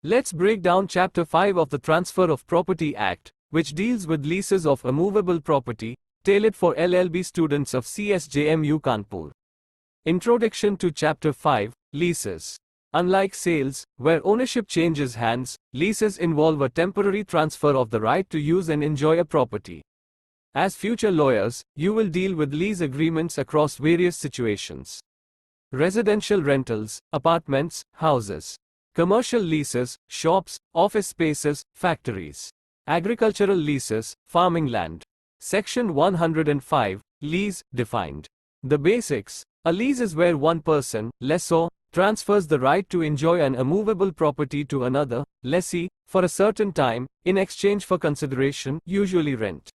Let's break down Chapter 5 of the Transfer of Property Act, which deals with leases of immovable property, tailored for LLB students of CSJMU Kanpur. Introduction to Chapter 5, Leases. Unlike sales, where ownership changes hands, leases involve a temporary transfer of the right to use and enjoy a property. As future lawyers, you will deal with lease agreements across various situations. Residential rentals, apartments, houses. Commercial leases, shops, office spaces, factories. Agricultural leases, farming land. Section 105, Lease, defined. The basics. A lease is where one person, lessor, transfers the right to enjoy an immovable property to another, lessee, for a certain time, in exchange for consideration, usually rent.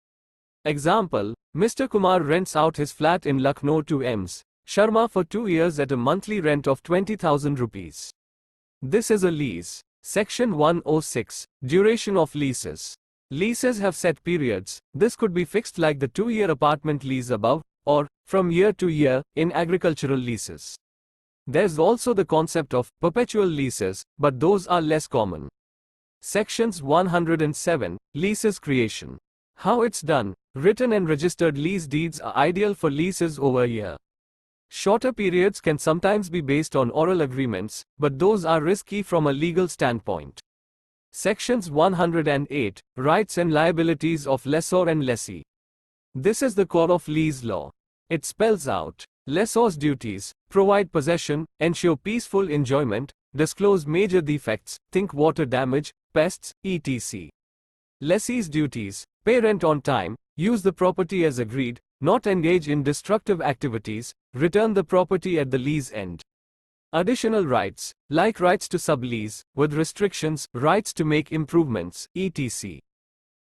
Example, Mr. Kumar rents out his flat in Lucknow to Ms. Sharma for 2 years at a monthly rent of 20,000 rupees. This is a lease. Section 106, Duration of leases. Leases have set periods. This could be fixed like the 2-year apartment lease above, or, from year to year, in agricultural leases. There's also the concept of perpetual leases, but those are less common. Sections 107, Leases creation. How it's done. Written and registered lease deeds are ideal for leases over a year. Shorter periods can sometimes be based on oral agreements, but those are risky from a legal standpoint. Sections 108, Rights and liabilities of lessor and lessee. This is the core of lease law. It spells out lessor's duties: provide possession, ensure peaceful enjoyment, disclose major defects, think water damage, pests, etc. Lessee's duties: pay rent on time, use the property as agreed, not engage in destructive activities, return the property at the lease end. Additional rights, like rights to sublease, with restrictions, rights to make improvements, etc.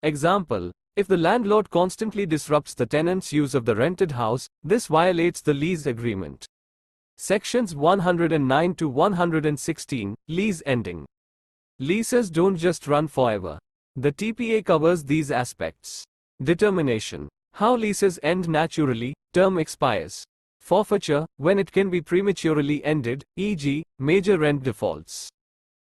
Example, if the landlord constantly disrupts the tenant's use of the rented house, this violates the lease agreement. Sections 109 to 116, Lease ending. Leases don't just run forever. The TPA covers these aspects. Determination. How leases end naturally, term expires. Forfeiture, when it can be prematurely ended, e.g., major rent defaults.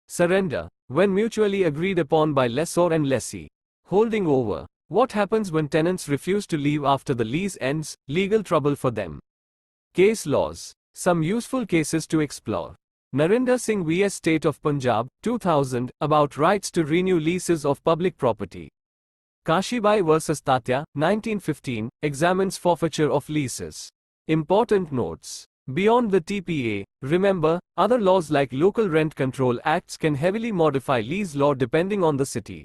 Surrender, when mutually agreed upon by lessor and lessee. Holding over. What happens when tenants refuse to leave after the lease ends, legal trouble for them. Case laws. Some useful cases to explore. Narinder Singh vs State of Punjab, 2000, about rights to renew leases of public property. Kashibai vs Tatya, 1915, examines forfeiture of leases. Important notes. Beyond the TPA, remember, other laws like Local Rent Control Acts can heavily modify lease law depending on the city.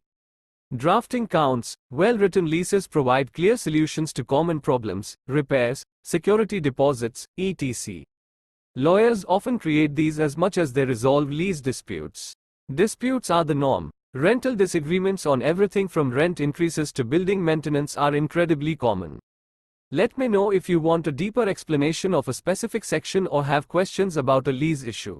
Drafting counts. Well-written leases provide clear solutions to common problems, repairs, security deposits, etc. Lawyers often create these as much as they resolve lease disputes. Disputes are the norm. Rental disagreements on everything from rent increases to building maintenance are incredibly common. Let me know if you want a deeper explanation of a specific section or have questions about a lease issue.